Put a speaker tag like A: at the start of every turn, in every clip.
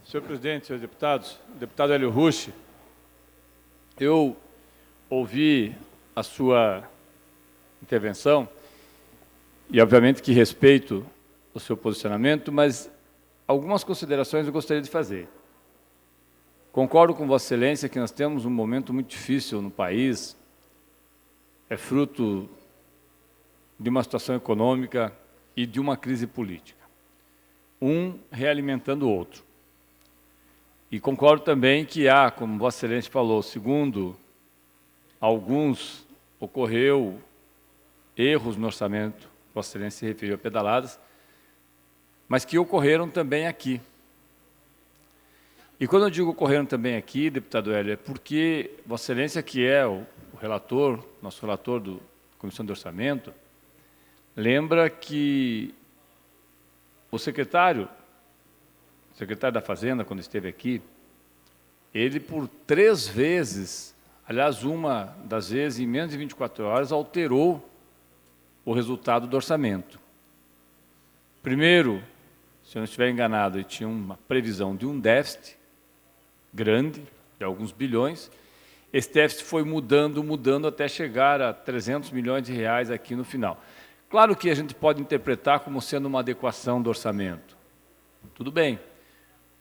A: Senhor presidente, senhores deputados, deputado Hélio Rucci, eu ouvi a sua intervenção e, obviamente, que respeito o seu posicionamento, mas algumas considerações eu gostaria de fazer. Concordo com Vossa Excelência que nós temos um momento muito difícil no país, é fruto de uma situação econômica e de uma crise política, um realimentando o outro. E concordo também que há, como Vossa Excelência falou, segundo alguns, ocorreu erros no orçamento, Vossa Excelência se referiu a pedaladas, mas que ocorreram também aqui. E quando eu digo ocorreram também aqui, deputado Hélio, é porque Vossa Excelência, que é o relator, nosso relator da Comissão de Orçamento, lembra que o secretário da Fazenda, quando esteve aqui, ele por 3 vezes, aliás, uma das vezes, em menos de 24 horas, alterou o resultado do orçamento. Primeiro, se eu não estiver enganado, ele tinha uma previsão de um déficit grande, de alguns bilhões. Esse déficit foi mudando até chegar a 300 milhões de reais aqui no final. Claro que a gente pode interpretar como sendo uma adequação do orçamento. Tudo bem.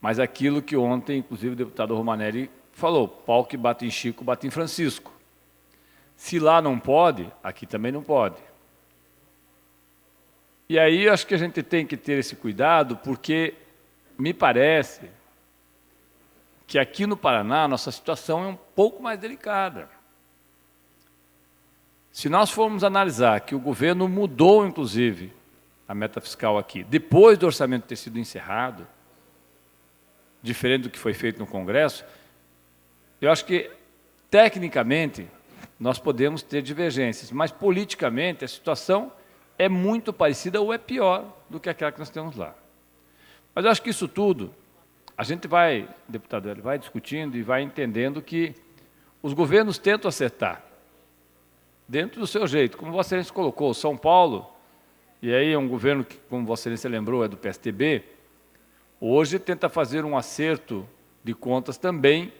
A: Mas aquilo que ontem, inclusive, o deputado Romanelli falou, pau que bate em Chico, bate em Francisco. Se lá não pode, aqui também não pode. E aí acho que a gente tem que ter esse cuidado, porque me parece que aqui no Paraná a nossa situação é um pouco mais delicada. Se nós formos analisar que o governo mudou, inclusive, a meta fiscal aqui, depois do orçamento ter sido encerrado, diferente do que foi feito no Congresso, eu acho que, tecnicamente, nós podemos ter divergências, mas, politicamente, a situação é muito parecida ou é pior do que aquela que nós temos lá. Mas eu acho que isso tudo, a gente vai, deputado Hélio, vai discutindo e vai entendendo que os governos tentam acertar, dentro do seu jeito, como Vossa Excelência colocou, São Paulo, e aí é um governo que, como Vossa Excelência lembrou, é do PSTB, hoje tenta fazer um acerto de contas também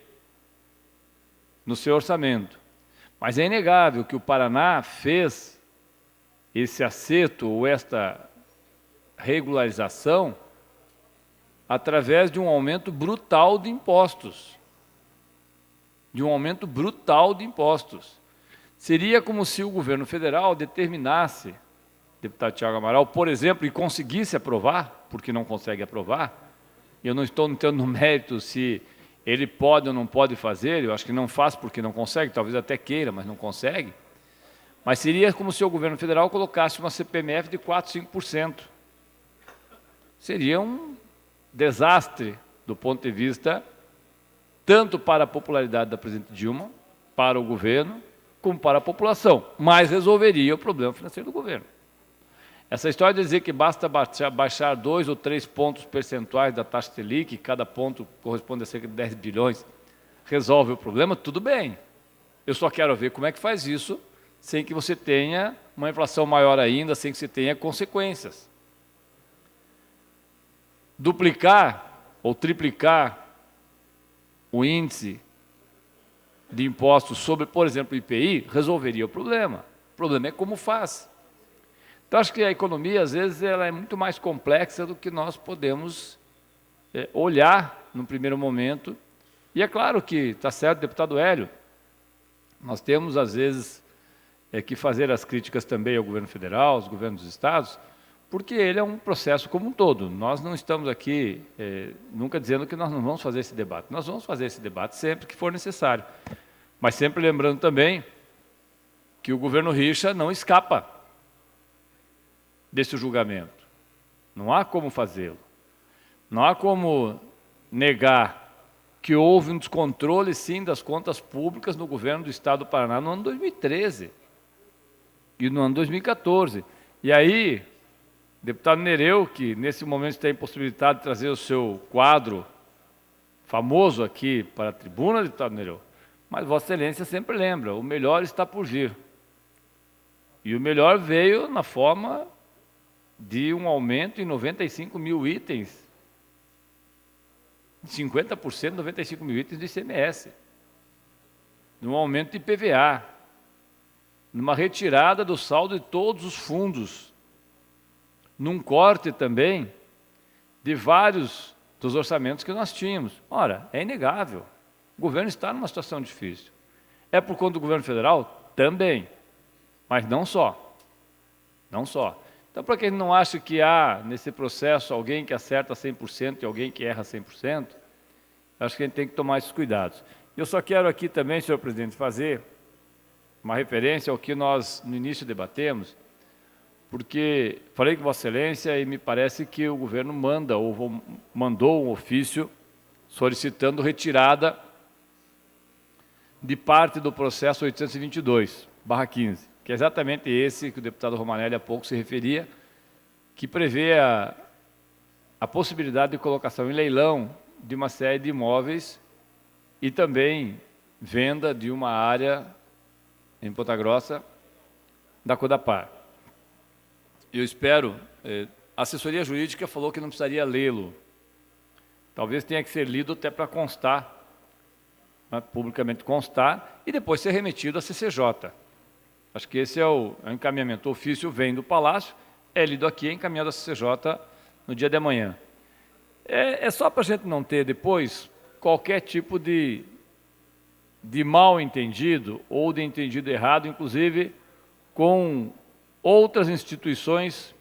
A: no seu orçamento. Mas é inegável que o Paraná fez esse acerto ou esta regularização através de um aumento brutal de impostos. Seria como se o governo federal determinasse, deputado Tiago Amaral, por exemplo, e conseguisse aprovar, porque não consegue aprovar, e eu não estou entrando no mérito se ele pode ou não pode fazer, eu acho que não faz porque não consegue, talvez até queira, mas não consegue. Mas seria como se o governo federal colocasse uma CPMF de 4%, 5%. Seria um desastre do ponto de vista, tanto para a popularidade da presidente Dilma, para o governo, como para a população, mas resolveria o problema financeiro do governo. Essa história de dizer que basta baixar 2 ou 3 pontos percentuais da taxa Selic, cada ponto corresponde a cerca de 10 bilhões, resolve o problema, tudo bem. Eu só quero ver como é que faz isso sem que você tenha uma inflação maior ainda, sem que você tenha consequências. Duplicar ou triplicar o índice de impostos sobre, por exemplo, o IPI, resolveria o problema. O problema é como faz. Então, acho que a economia, às vezes, ela é muito mais complexa do que nós podemos olhar no primeiro momento. E é claro que, está certo, deputado Hélio, nós temos, às vezes, que fazer as críticas também ao governo federal, aos governos dos estados, porque ele é um processo como um todo. Nós não estamos aqui nunca dizendo que nós não vamos fazer esse debate. Nós vamos fazer esse debate sempre que for necessário. Mas sempre lembrando também que o governo Richa não escapa desse julgamento. Não há como fazê-lo. Não há como negar que houve um descontrole, sim, das contas públicas no governo do Estado do Paraná no ano 2013 e no ano 2014. E aí, deputado Nereu, que nesse momento está impossibilitado de trazer o seu quadro famoso aqui para a tribuna, deputado Nereu, mas Vossa Excelência sempre lembra, o melhor está por vir. E o melhor veio na forma de um aumento em 95 mil itens 50%, 95 mil itens de ICMS, num aumento de IPVA, numa retirada do saldo de todos os fundos, num corte também de vários dos orçamentos que nós tínhamos. Ora, é inegável, o governo está numa situação difícil. É por conta do governo federal? Também, mas não só. Não só. Então, para quem não acha que há, nesse processo, alguém que acerta 100% e alguém que erra 100%, acho que a gente tem que tomar esses cuidados. Eu só quero aqui também, senhor presidente, fazer uma referência ao que nós, no início, debatemos, porque falei com Vossa Excelência e me parece que o governo mandou um ofício solicitando retirada de parte do processo 822/15, que é exatamente esse que o deputado Romanelli há pouco se referia, que prevê a possibilidade de colocação em leilão de uma série de imóveis e também venda de uma área em Ponta Grossa da Codapar. Eu espero, a assessoria jurídica falou que não precisaria lê-lo. Talvez tenha que ser lido até para constar, né, publicamente constar, e depois ser remetido à CCJ. Acho que esse é o encaminhamento. O ofício vem do Palácio, é lido aqui, é encaminhado à CCJ no dia de amanhã. É só para a gente não ter depois qualquer tipo de mal entendido ou de entendido errado, inclusive com outras instituições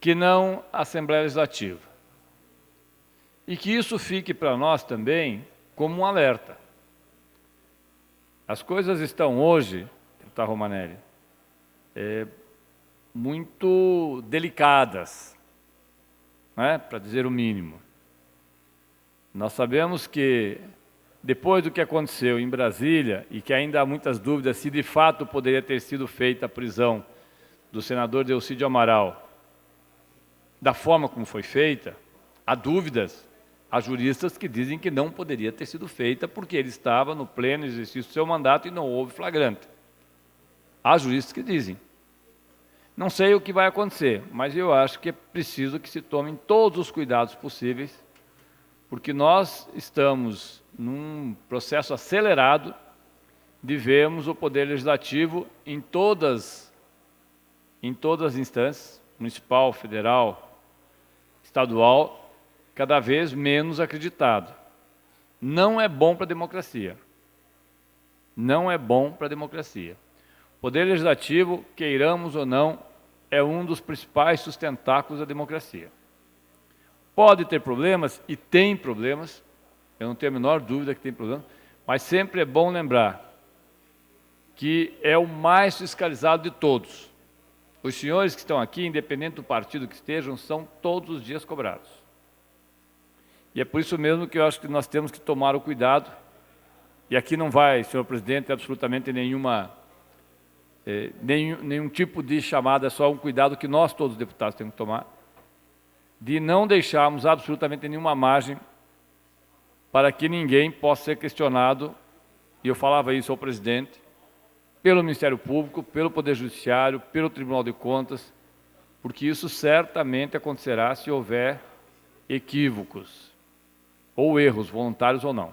A: que não a Assembleia Legislativa. E que isso fique para nós também como um alerta. As coisas estão hoje, deputado Romanelli, muito delicadas, né, para dizer o mínimo. Nós sabemos que, depois do que aconteceu em Brasília, e que ainda há muitas dúvidas se de fato poderia ter sido feita a prisão do senador Delcídio Amaral, da forma como foi feita, há dúvidas, há juristas que dizem que não poderia ter sido feita porque ele estava no pleno exercício do seu mandato e não houve flagrante. Há juristas que dizem. Não sei o que vai acontecer, mas eu acho que é preciso que se tomem todos os cuidados possíveis, porque nós estamos num processo acelerado de vermos o Poder Legislativo em todas as instâncias, municipal, federal, estadual, cada vez menos acreditado. Não é bom para a democracia. Não é bom para a democracia. O Poder Legislativo, queiramos ou não, é um dos principais sustentáculos da democracia. Pode ter problemas, e tem problemas, eu não tenho a menor dúvida que tem problemas, mas sempre é bom lembrar que é o mais fiscalizado de todos. Os senhores que estão aqui, independente do partido que estejam, são todos os dias cobrados. E é por isso mesmo que eu acho que nós temos que tomar o cuidado, e aqui não vai, senhor presidente, absolutamente nenhum tipo de chamada, é só um cuidado que nós, todos os deputados, temos que tomar, de não deixarmos absolutamente nenhuma margem para que ninguém possa ser questionado, e eu falava isso ao presidente, pelo Ministério Público, pelo Poder Judiciário, pelo Tribunal de Contas, porque isso certamente acontecerá se houver equívocos, ou erros, voluntários ou não.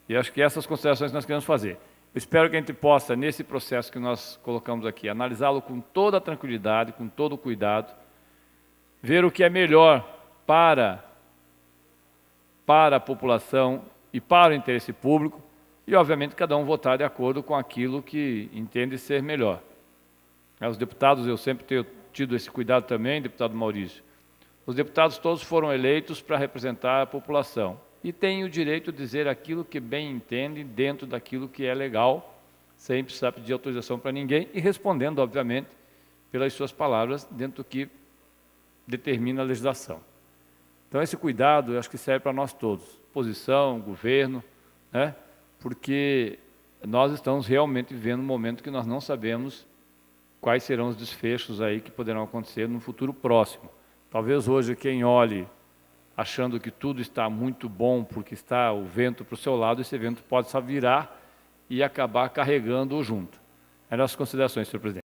A: E acho que essas considerações nós queremos fazer. Eu espero que a gente possa, nesse processo que nós colocamos aqui, analisá-lo com toda a tranquilidade, com todo o cuidado, ver o que é melhor para a população e para o interesse público, e, obviamente, cada um votar de acordo com aquilo que entende ser melhor. Os deputados, eu sempre tenho tido esse cuidado também, deputado Maurício. Os deputados todos foram eleitos para representar a população e têm o direito de dizer aquilo que bem entendem dentro daquilo que é legal, sem precisar pedir autorização para ninguém e respondendo, obviamente, pelas suas palavras dentro do que determina a legislação. Então, esse cuidado, eu acho que serve para nós todos, oposição, governo, né? Porque nós estamos realmente vivendo um momento que nós não sabemos quais serão os desfechos aí que poderão acontecer no futuro próximo. Talvez hoje quem olhe achando que tudo está muito bom porque está o vento para o seu lado, esse vento pode só virar e acabar carregando-o junto. Eram as considerações, senhor presidente.